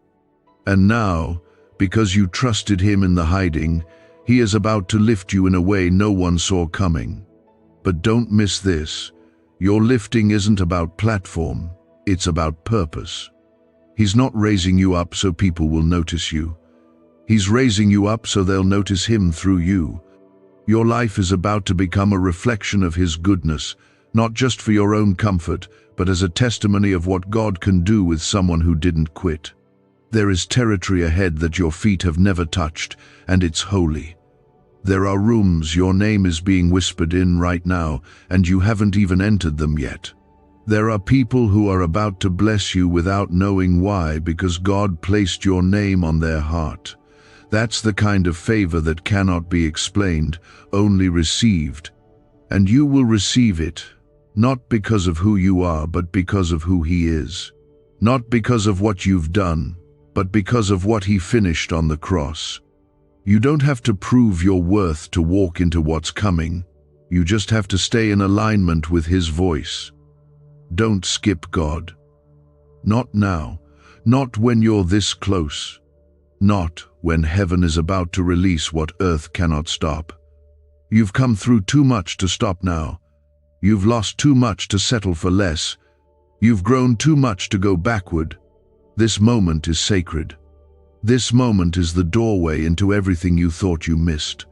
And now, because you trusted Him in the hiding, He is about to lift you in a way no one saw coming. But don't miss this. Your lifting isn't about platform, it's about purpose. He's not raising you up so people will notice you. He's raising you up so they'll notice Him through you. Your life is about to become a reflection of His goodness, not just for your own comfort, but as a testimony of what God can do with someone who didn't quit. There is territory ahead that your feet have never touched, and it's holy. There are rooms your name is being whispered in right now, and you haven't even entered them yet. There are people who are about to bless you without knowing why, because God placed your name on their heart. That's the kind of favor that cannot be explained, only received. And you will receive it, not because of who you are, but because of who He is. Not because of what you've done, but because of what He finished on the cross. You don't have to prove your worth to walk into what's coming. You just have to stay in alignment with His voice. Don't skip God. Not now. Not when you're this close. Not when heaven is about to release what earth cannot stop. You've come through too much to stop now. You've lost too much to settle for less. You've grown too much to go backward. This moment is sacred. This moment is the doorway into everything you thought you missed.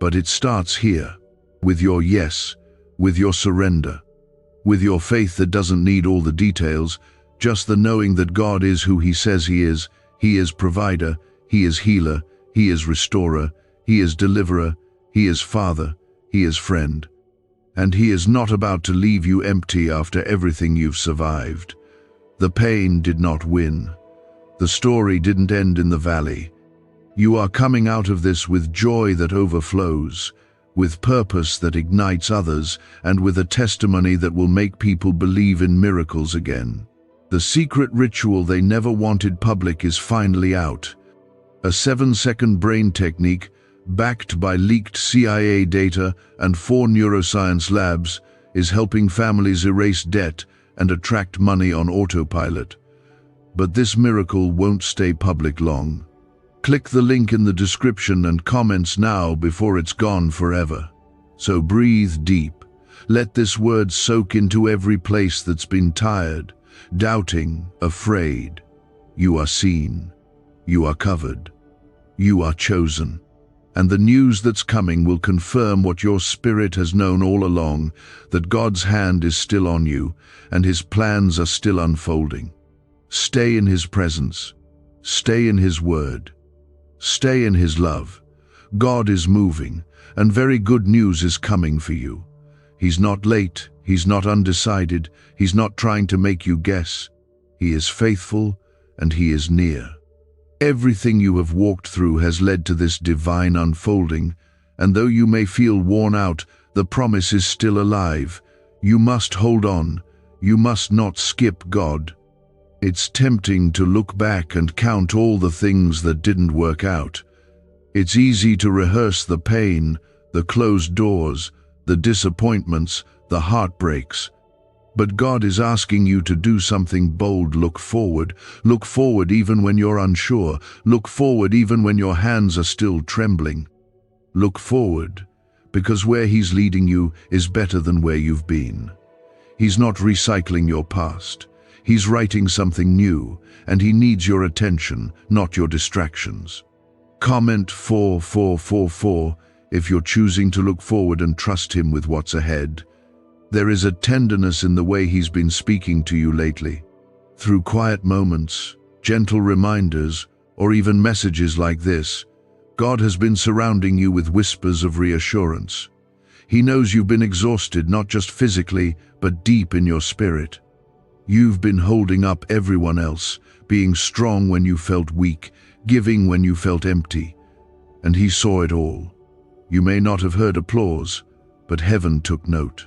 But it starts here, with your yes, with your surrender, with your faith that doesn't need all the details, just the knowing that God is who He says He is. He is provider, He is healer, He is restorer, He is deliverer, He is Father, He is friend. And He is not about to leave you empty after everything you've survived. The pain did not win. The story didn't end in the valley. You are coming out of this with joy that overflows, with purpose that ignites others, and with a testimony that will make people believe in miracles again. The secret ritual they never wanted public is finally out. A 7-second brain technique, backed by leaked CIA data and 4 neuroscience labs, is helping families erase debt and attract money on autopilot. But this miracle won't stay public long. Click the link in the description and comments now before it's gone forever. So breathe deep. Let this word soak into every place that's been tired, doubting, afraid. You are seen. You are covered. You are chosen. And the news that's coming will confirm what your spirit has known all along, that God's hand is still on you and His plans are still unfolding. Stay in His presence. Stay in His word. Stay in His love. God is moving, and very good news is coming for you. He's not late. He's not undecided. He's not trying to make you guess. He is faithful, and He is near. Everything you have walked through has led to this divine unfolding, and though you may feel worn out, the promise is still alive. You must hold on. You must not skip God. It's tempting to look back and count all the things that didn't work out. It's easy to rehearse the pain, the closed doors, the disappointments, the heartbreaks. But God is asking you to do something bold. Look forward. Look forward even when you're unsure. Look forward even when your hands are still trembling. Look forward, because where He's leading you is better than where you've been. He's not recycling your past. He's writing something new, and He needs your attention, not your distractions. Comment 4444 if you're choosing to look forward and trust Him with what's ahead. There is a tenderness in the way He's been speaking to you lately. Through quiet moments, gentle reminders, or even messages like this, God has been surrounding you with whispers of reassurance. He knows you've been exhausted, not just physically, but deep in your spirit. You've been holding up everyone else, being strong when you felt weak, giving when you felt empty. And He saw it all. You may not have heard applause, but heaven took note.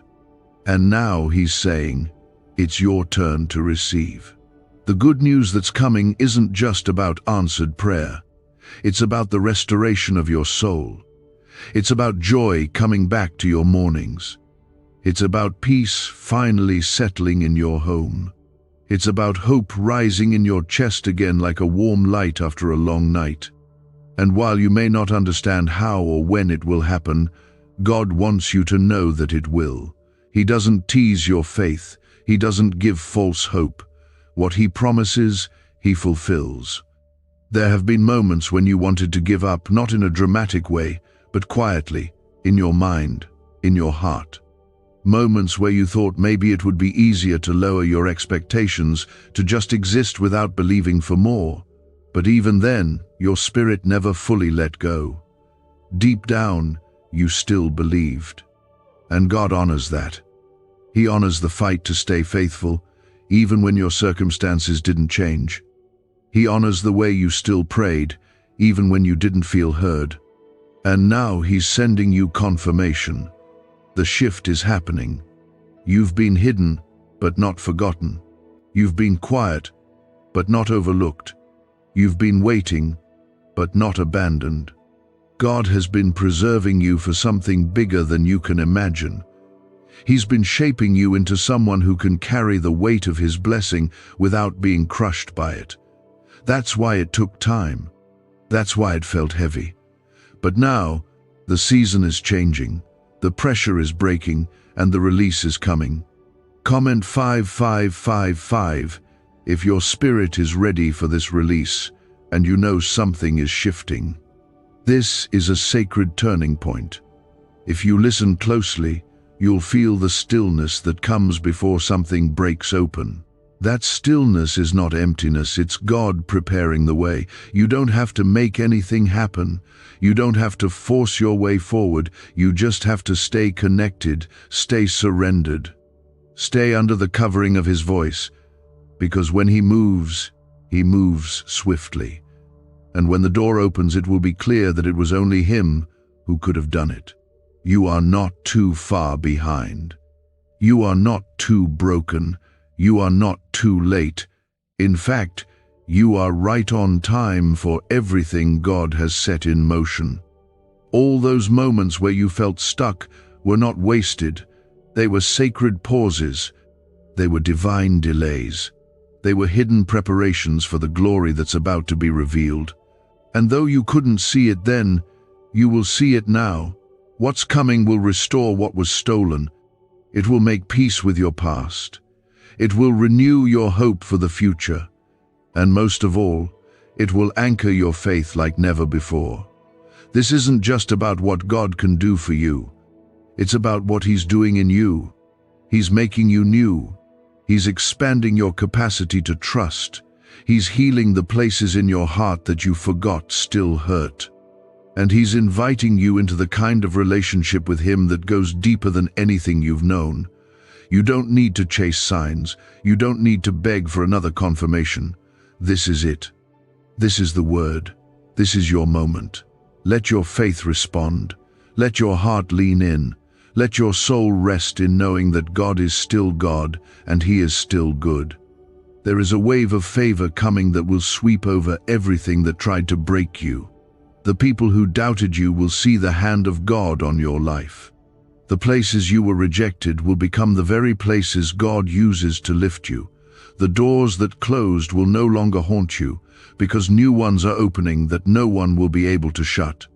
And now He's saying, it's your turn to receive. The good news that's coming isn't just about answered prayer. It's about the restoration of your soul. It's about joy coming back to your mornings. It's about peace finally settling in your home. It's about hope rising in your chest again like a warm light after a long night. And while you may not understand how or when it will happen, God wants you to know that it will. He doesn't tease your faith. He doesn't give false hope. What He promises, He fulfills. There have been moments when you wanted to give up, not in a dramatic way, but quietly, in your mind, in your heart. Moments where you thought maybe it would be easier to lower your expectations, to just exist without believing for more. But even then, your spirit never fully let go. Deep down, you still believed. And God honors that. He honors the fight to stay faithful, even when your circumstances didn't change. He honors the way you still prayed, even when you didn't feel heard. And now He's sending you confirmation. The shift is happening. You've been hidden, but not forgotten. You've been quiet, but not overlooked. You've been waiting, but not abandoned. God has been preserving you for something bigger than you can imagine. He's been shaping you into someone who can carry the weight of His blessing without being crushed by it. That's why it took time. That's why it felt heavy. But now, the season is changing, the pressure is breaking, and the release is coming. Comment 5555 if your spirit is ready for this release and you know something is shifting. This is a sacred turning point. If you listen closely, you'll feel the stillness that comes before something breaks open. That stillness is not emptiness, it's God preparing the way. You don't have to make anything happen. You don't have to force your way forward. You just have to stay connected, stay surrendered. Stay under the covering of His voice, because when He moves swiftly. And when the door opens, it will be clear that it was only Him who could have done it. You are not too far behind. You are not too broken. You are not too late. In fact, you are right on time for everything God has set in motion. All those moments where you felt stuck were not wasted. They were sacred pauses. They were divine delays. They were hidden preparations for the glory that's about to be revealed. And though you couldn't see it then, you will see it now. What's coming will restore what was stolen. It will make peace with your past. It will renew your hope for the future. And most of all, it will anchor your faith like never before. This isn't just about what God can do for you. It's about what He's doing in you. He's making you new. He's expanding your capacity to trust. He's healing the places in your heart that you forgot still hurt. And He's inviting you into the kind of relationship with Him that goes deeper than anything you've known. You don't need to chase signs. You don't need to beg for another confirmation. This is it. This is the word. This is your moment. Let your faith respond. Let your heart lean in. Let your soul rest in knowing that God is still God and He is still good. There is a wave of favor coming that will sweep over everything that tried to break you. The people who doubted you will see the hand of God on your life. The places you were rejected will become the very places God uses to lift you. The doors that closed will no longer haunt you, because new ones are opening that no one will be able to shut.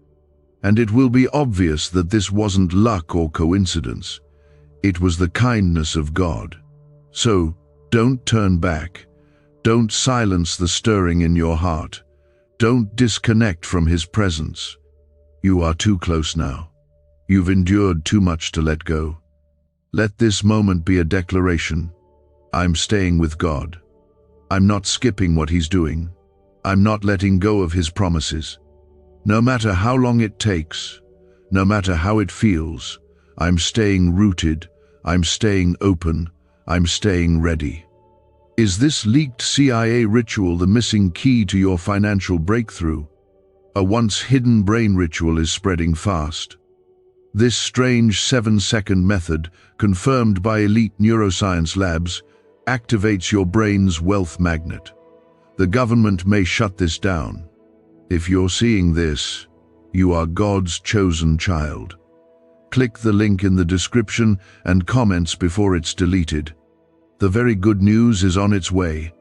And it will be obvious that this wasn't luck or coincidence. It was the kindness of God. So, don't turn back. Don't silence the stirring in your heart. Don't disconnect from His presence. You are too close now. You've endured too much to let go. Let this moment be a declaration. I'm staying with God. I'm not skipping what He's doing. I'm not letting go of His promises. No matter how long it takes, no matter how it feels, I'm staying rooted, I'm staying open, I'm staying ready. Is this leaked CIA ritual the missing key to your financial breakthrough? A once hidden brain ritual is spreading fast. This strange 7-second method, confirmed by elite neuroscience labs, activates your brain's wealth magnet. The government may shut this down. If you're seeing this, you are God's chosen child. Click the link in the description and comments before it's deleted. The very good news is on its way,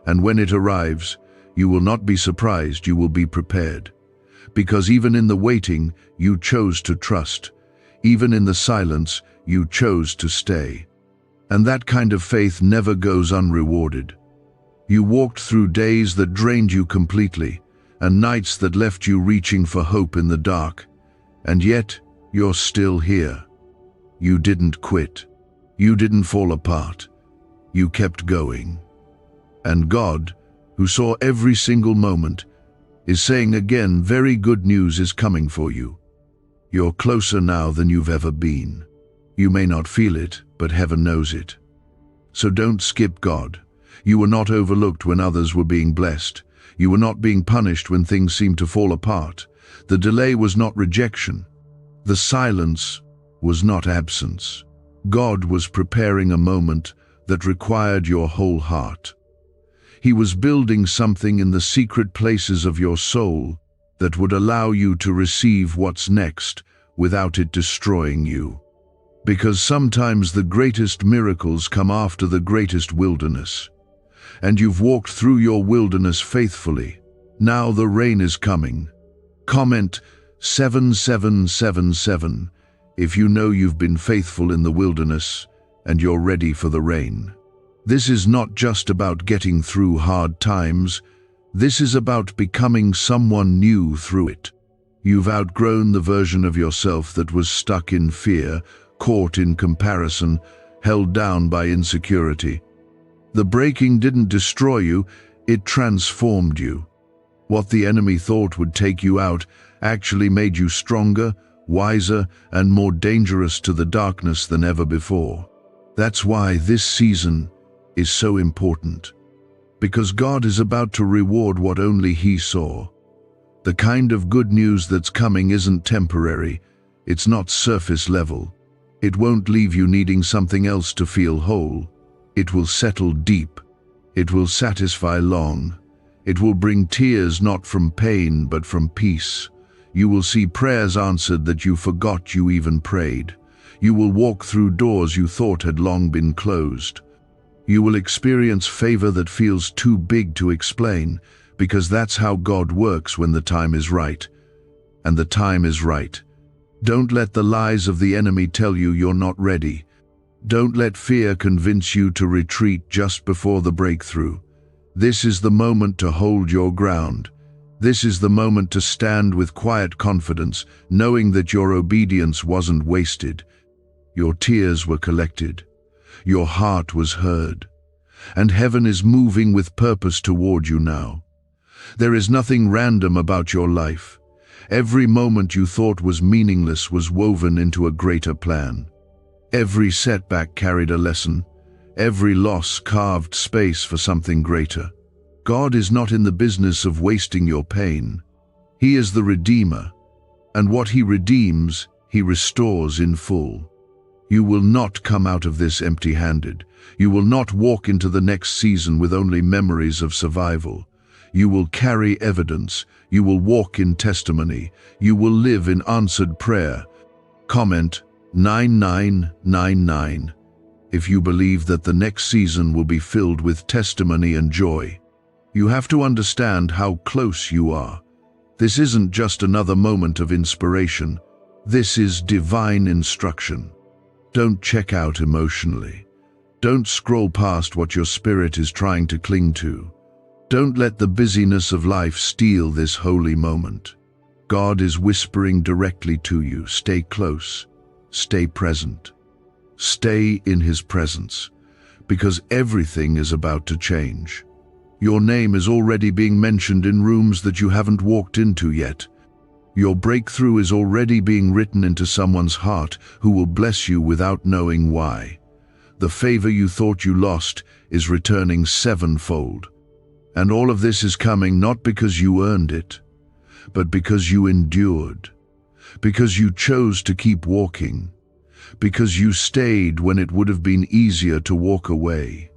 and when it arrives, you will not be surprised, you will be prepared. Because even in the waiting, you chose to trust. Even in the silence, you chose to stay. And that kind of faith never goes unrewarded. You walked through days that drained you completely, and nights that left you reaching for hope in the dark. And yet, you're still here. You didn't quit. You didn't fall apart. You kept going. And God, who saw every single moment, is saying again, very good news is coming for you. You're closer now than you've ever been. You may not feel it, but heaven knows it. So don't skip God. You were not overlooked when others were being blessed. You were not being punished when things seemed to fall apart. The delay was not rejection. The silence was not absence. God was preparing a moment that required your whole heart. He was building something in the secret places of your soul that would allow you to receive what's next without it destroying you. Because sometimes the greatest miracles come after the greatest wilderness. And you've walked through your wilderness faithfully. Now the rain is coming. Comment 7777 if you know you've been faithful in the wilderness and you're ready for the rain. This is not just about getting through hard times. This is about becoming someone new through it. You've outgrown the version of yourself that was stuck in fear, caught in comparison, held down by insecurity. The breaking didn't destroy you, it transformed you. What the enemy thought would take you out actually made you stronger, wiser, and more dangerous to the darkness than ever before. That's why this season is so important. Because God is about to reward what only He saw. The kind of good news that's coming isn't temporary. It's not surface level. It won't leave you needing something else to feel whole. It will settle deep. It will satisfy long. It will bring tears not from pain but from peace. You will see prayers answered that you forgot you even prayed. You will walk through doors you thought had long been closed. You will experience favor that feels too big to explain, because that's how God works when the time is right. And the time is right. Don't let the lies of the enemy tell you you're not ready. Don't let fear convince you to retreat just before the breakthrough. This is the moment to hold your ground. This is the moment to stand with quiet confidence, knowing that your obedience wasn't wasted. Your tears were collected. Your heart was heard. And heaven is moving with purpose toward you now. There is nothing random about your life. Every moment you thought was meaningless was woven into a greater plan. Every setback carried a lesson. Every loss carved space for something greater. God is not in the business of wasting your pain. He is the Redeemer, and what He redeems, He restores in full. You will not come out of this empty-handed. You will not walk into the next season with only memories of survival. You will carry evidence. You will walk in testimony. You will live in answered prayer. Comment 9999 if you believe that the next season will be filled with testimony and joy. You have to understand how close you are. This isn't just another moment of inspiration. This is divine instruction. Don't check out emotionally. Don't scroll past what your spirit is trying to cling to. Don't let the busyness of life steal this holy moment. God is whispering directly to you. Stay close. Stay present. Stay in His presence, because everything is about to change. Your name is already being mentioned in rooms that you haven't walked into yet. Your breakthrough is already being written into someone's heart who will bless you without knowing why. The favor you thought you lost is returning sevenfold. And all of this is coming not because you earned it, but because you endured, because you chose to keep walking, because you stayed when it would have been easier to walk away.